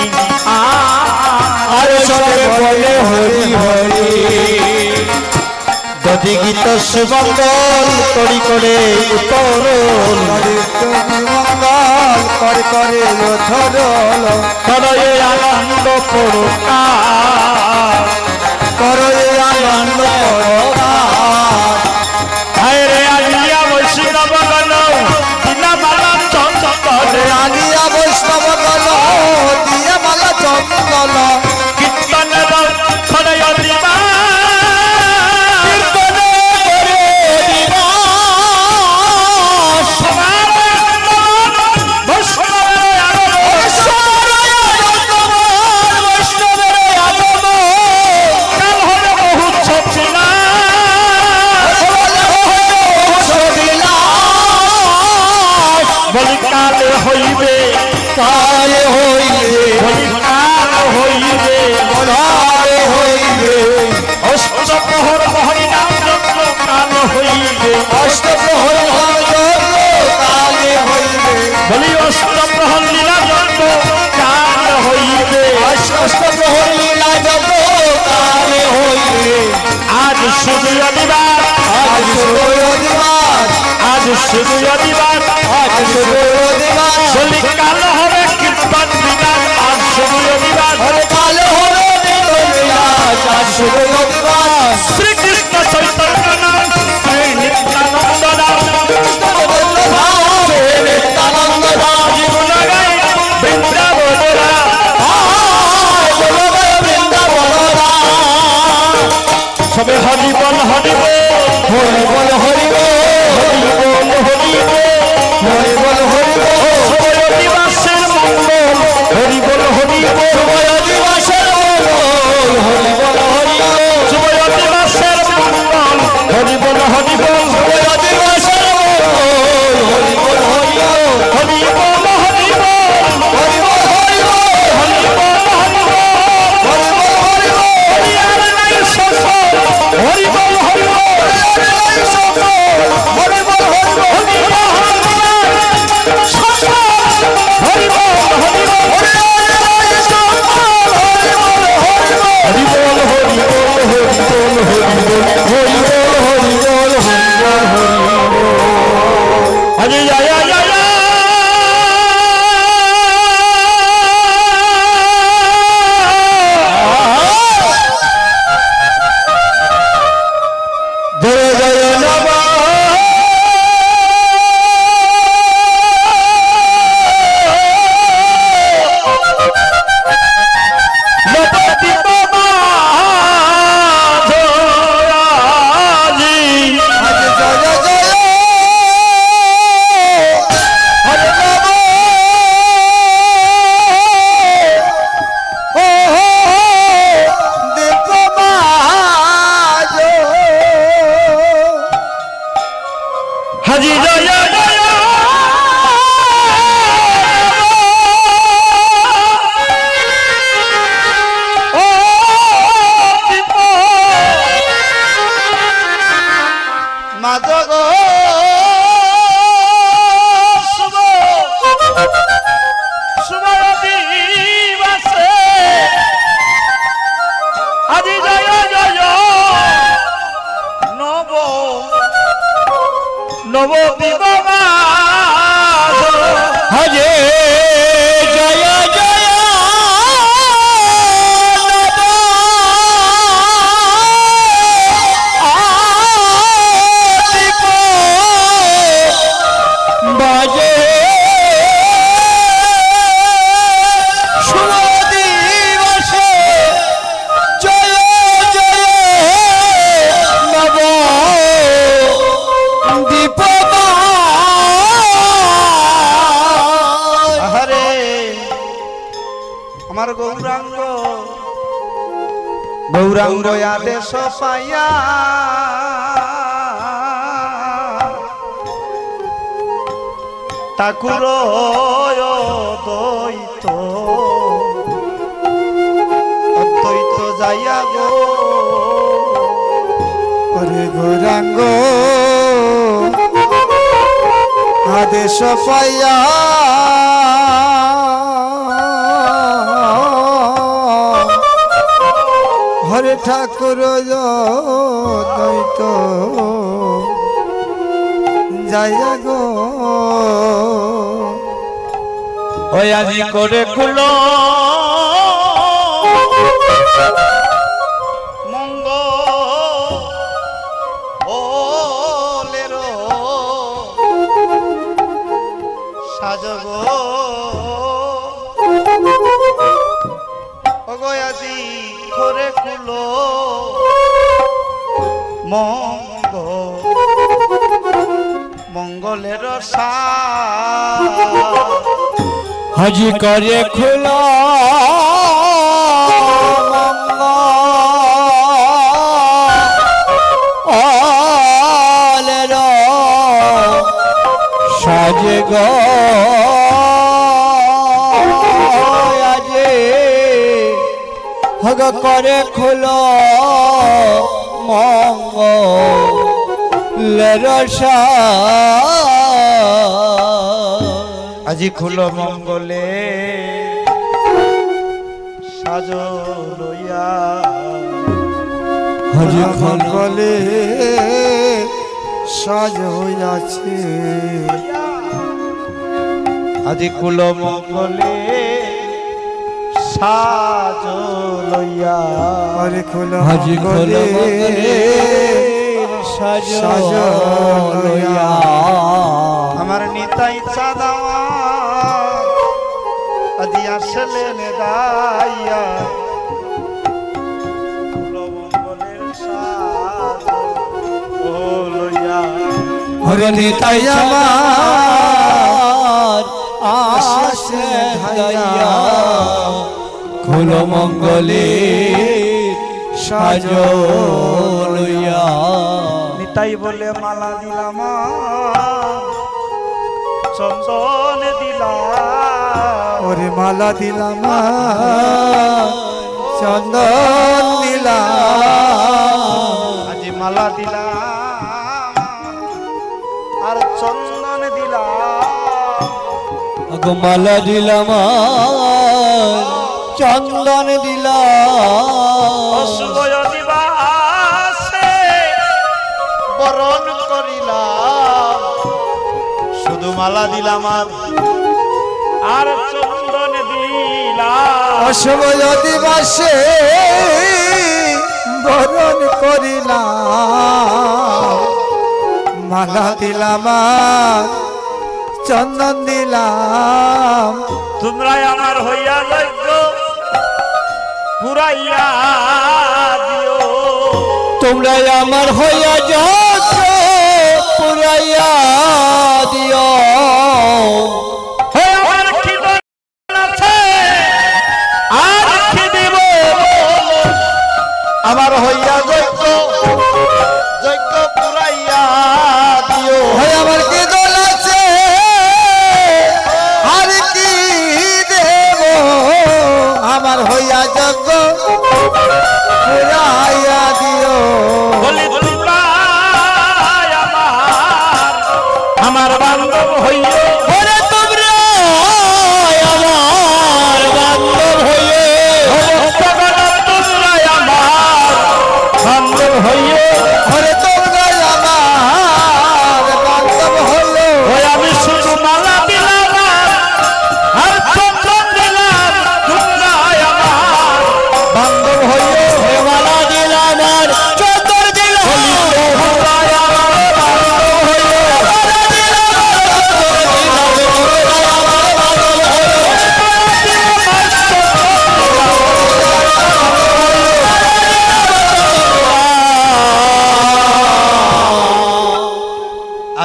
আরে সবে বলে হরি হরি যদি গীত সুমঙ্গল তরি করে উত্তরণ মঙ্গল করে করে ধরল করয়ে আনন্দ পড়ুকা করে আনন্দ হায়রে আলিয়া বৈষ্ণব গণ দিনা মালা চন্দন আলিয়া বৈষ্ণব গণ দিয়ে মালা চন্দন কীর্তনের খরয় দিবা বলি কালে হইবে কালে হইবে বলি কাল হইবে কালে হইবে অষ্টপ্রহর হরি নাম যজ্ঞ কাল হইবে অষ্টপ্রহর কালে হইবে বলি অষ্টপ্রহর লীলা যজ্ঞ কাল হইবে অষ্টপ্রহর লীলা যজ্ঞ কালে হইবে আজ শুধু অধিবার আজ শুভ দিবস আজ শুধু অধিবার আজ শুভ দিবস বলি কাল হবে কীর্তন বিধান আজ শুধু অধিবার হরে কালে হবে লীলাস আজ শুভ দিবস শ্রীকৃষ্ণ চৈতন্য নাম শ্রী নিত্যানন্দ নাম নিত্যানন্দ দাস জীবন গাই বৃন্দাবনরা সবে হরি বল হরি হরি বল হরি বল হরি হরি বল হরি সবে অধিবাসের মঙ্গল হরি বল হরি দিবসের হরি বল হরি সবে অধিবাসের মঙ্গল হরি বল হরি দিবসের হরি বল হরি হরি বল হরি হরি বল হরি হরি বল হরি হরি বল হরি হরি আর নাই শোষ হরি বল হরি হরি বল হরি আজি জয় জয় ও দীপ মাধব শুভ শুভ দিবসে আজি জয় জয় নব নব দিবমা হরে জয় জয় নব দীপ বাজে শুভ দিবসে জয় জয় নব দীপ আহারে আমার গৌরাঙ্গ গৌরাঙ্গ আদেশ পাইয়া ঠাকুর অদ্বৈত অদ্বৈত যাইয়া গো হরে গৌরাঙ্গ আদেশ পাইয়া হরে ঠাকুর দ্বৈত যাইয়া গো ওই আজি করে খুল মঙ্গ ওলের সাজগ ওগো আজি করে খুল মঙ্গ মঙ্গলের সা হাজি করে খোলা মঙ্গলের সাজে গো আজি হগ করে খোলা মঙ্গলের সা আজি খুল মঙ্গলে সাজ লইয়া হরি মঙ্গলে সাজ হইয়াছে আজি খুল মঙ্গলে সাজ লইয়া হরি খোল হাজি খোল মঙ্গলে সাজ সাজ লইয়া আমার নিতাই চাঁদাওয়া আজি আসলে নে দাইয়া খুল মঙ্গলের সাজ লইয়া হরি নিতাই আমার আসে ধাইয়া খোল মঙ্গলে সাজ লইয়া নিতাই বলে মালা দিলাম চন্দন দিলাম ওরে মালা দিলাম চন্দন দিলাম আজি মালা দিলাম আর চন্দন দিলাম গো মালা দিলাম চন্দন দিলাম অশুভ দিবাসে বরণ করিলাম শুধু মালা দিলাম আর চন্দন দিলাম অশুভ দিবসে বরণ করিলাম মালা দিলাম চন্দন দিলাম তোমরা আমার হইয়া যজ্ঞ পুরাইয়া দিও তোমরা আমার হইয়া যত পুরাইয়া দিও হে আমার খিদন আছে আর কি দিব আমার হইয়া যজ্ঞ পুরাইয়া দিও হে আমার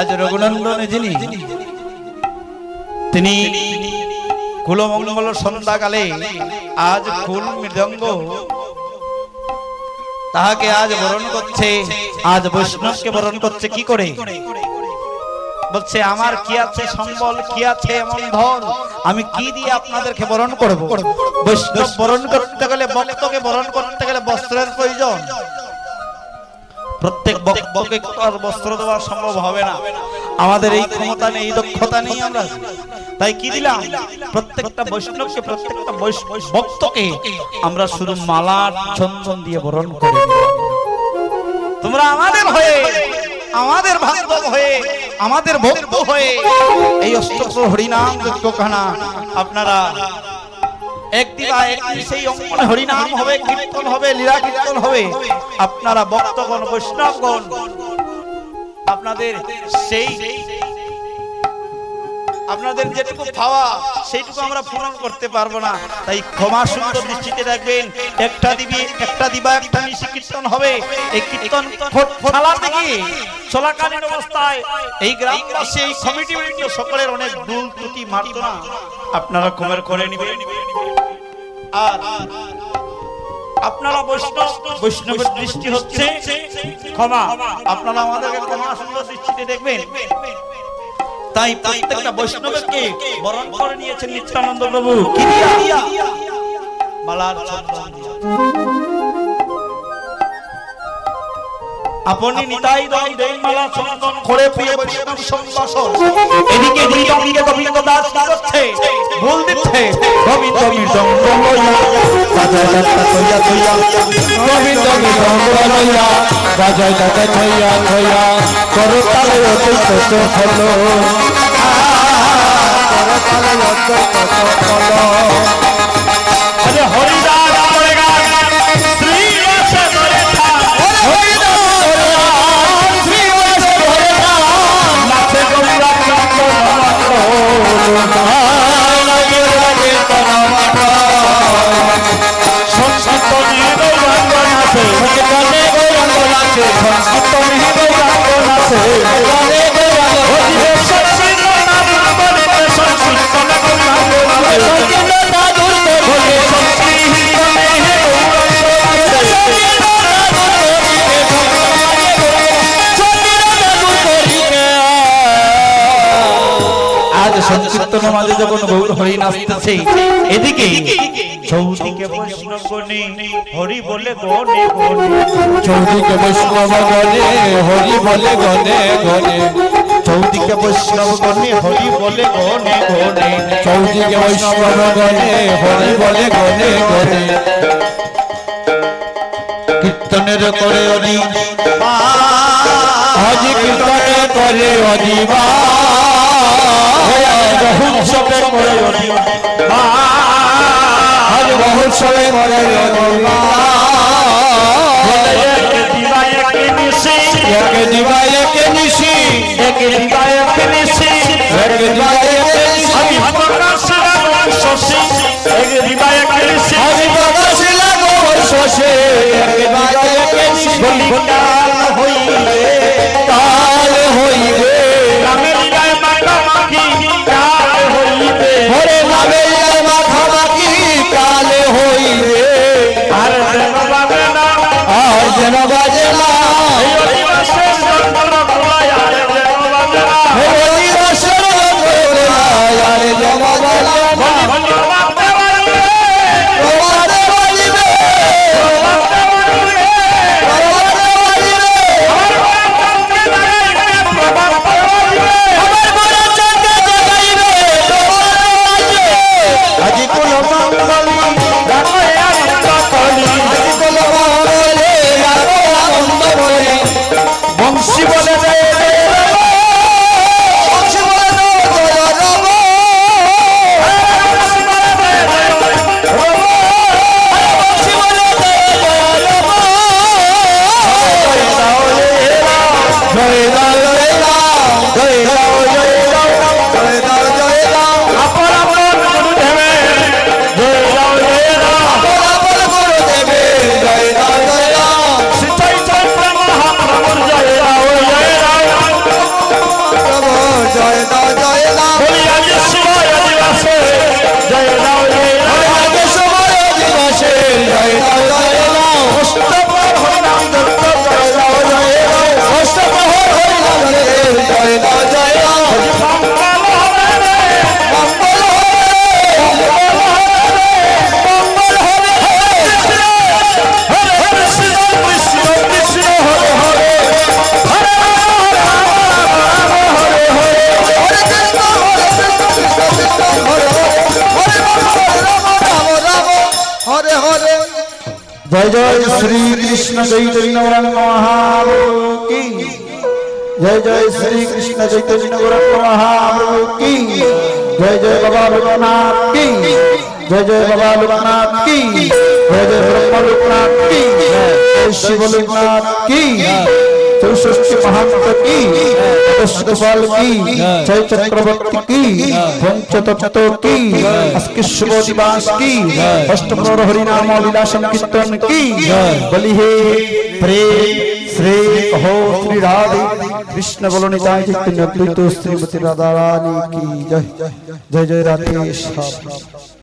আজ রঘুনন্দনে যিনি তিনি কুলমঙ্গল সন্ধ্যাকালে আজ কুল মৃদঙ্গ তাহাকে আজ বরণ করছে, আজ বৈষ্ণবকে বরণ করছে কি করে? বলছে আমার কি আছে সম্বল, কি আছে এমন ধন, আমি কি দিয়ে আপনাদেরকে বরণ করব? বৈষ্ণব বরণ করতে গেলে, ভক্তকে বরণ করতে গেলে বস্ত্রের প্রয়োজন। প্রত্যেক ভক্তকে আর বস্ত্র দেওয়া সম্ভব হবে না, আমাদের এই ক্ষমতা নেই, এই দক্ষতা নেই আমরা। তাই কি দিলাম? প্রত্যেকটা বৈষ্ণবকে, প্রত্যেকটা ভক্তকে আমরা শুধু মালার চন্দন দিয়ে বরণ করি। তোমরা আমাদের হয়ে, আমাদের বান্ধব হয়ে, আমাদের ভক্ত হয়ে এই অষ্টপ্রহর হরিনাম যজ্ঞখানা আপনারা একদিবা একদিন সেই অঙ্গনে হরিনাম হবে, কীর্তন হবে, লীলা কীর্তন হবে। আপনারা ভক্তগণ, বৈষ্ণবগণ আপনাদের সেই আপনাদের যেটুকু পাওয়া সেইটুকু আমরা পূরণ করতে পারবো না। তাই ক্ষমা সুন্দর দৃষ্টিতে রাখবেন। একটা দিবা একটা নিশি কীর্তন হবে। এই কীর্তন চালা থেকে চলাকালীন অবস্থায় এই গ্রামবাসী, এই কমিটি সকলের অনেক ভুল ত্রুটি মার্জনা আপনারা ক্ষমার করে নেবেন। আর আপনারা বৈষ্ণবের দৃষ্টি হচ্ছে ক্ষমা, আপনারা আমাদেরকে ক্ষমা সুন্দর দৃষ্টিতে দেখবেন। তাই প্রত্যেকটা বৈষ্ণবকে বরণ করে নিয়েছেন নিত্যানন্দ প্রভু কি দিয়া? মালার চন্দন দিয়া। আপনি নিতাই দই দেই মালা চন্দন করে প্রিয় বৈষ্ণব সম্ভাষণ। এদিকে দিকে গোবিন্দ দাস কি করছে? ভুল দিচ্ছে। গোবিন্দ মৃদঙ্গ লইয়া বাজায় যাত্রা কইয়া কইয়া, গোবিন্দ মৃদঙ্গ লইয়া বাজায় যাত্রা কইয়া কইয়া, করতালে অদ্বৈত হলো, করতালে অদ্বৈত হলো। আরে হরিদাস বলেগা শ্রীবাস ধরে থাক, হরিদাস শ্রীবাস ধরে থাক, নাচে গৌরা চন্দ্র লাগে লাগে তনমাত্র, সংসতনে গৌরাঙ্গ নাচে, সংসতনে গৌরাঙ্গ নাচে, সংসতনে গৌরাঙ্গ নাচে, সংসতনে গৌরাঙ্গ সংকীর্তন মাঝে যখন গৌর হরি নাচতেছে, এদিকে চৌদিকে বৈষ্ণব গণে হরি বলে গনে গনে, চৌদিকে বৈষ্ণব গণে হরি বলে গনে গনে, চৌদিকে বৈষ্ণব গণে হরি বলে গনে গনে, চৌদিকে বৈষ্ণব গণে হরি বলে গনে গনে। কীর্তনের করে অনি আজ কীর্তনে করে অনিবা, বহুৎসবে করে অনি আজ বহুৎসবে করে অনিবা, একে দিবা একে নিশি, একে দিবা একে নিশি, একে দিবা একে নিশি, একে দিবা একে নিশি, আমি প্রকাশ লাগো শশী, একে দিবা একে নিশি, আমি প্রকাশ লাগো শশী, একে দিবা একে নিশি, কাল হইবে, কাল হইবে, রামের হৃদয় মাখামাখি কাল হইবে, ওরে নামের মাখামাখি কাল হইবে, আর যেন বাজে না, আর যেন বাজে না, এই অধিবাসের যন্ত্র গোলায়, আর যেন বাজে না, হরি দাসের গোলায়, আর যেন বাজে না, বলি বাজতে বাজবে, তোমারে বাজিবে, বাজতে বাজবে, তোমারে বাজিবে, जय श्री कृष्ण चैतन्य महाप्रभु की जय जय श्री कृष्ण चैतन्य महाप्रभु की जय जय बाबा लोकनाथ की जय जय बाबा लोकनाथ की जय जय ब्रह्म लोकनाथ की जय शिव लोकनाथ की 64 महंत की गोपाल की जय चक्रवर्ती की पंचतत्व की अस्किश्व दिवास की अष्टप्रहर हरिनाम विलासम कीर्तन की बलि हे प्रेम श्री कहो श्री राधे कृष्ण बोलो निताय चैतन्य अद्वैत श्रीमती राधा रानी की जय जय जय राधे।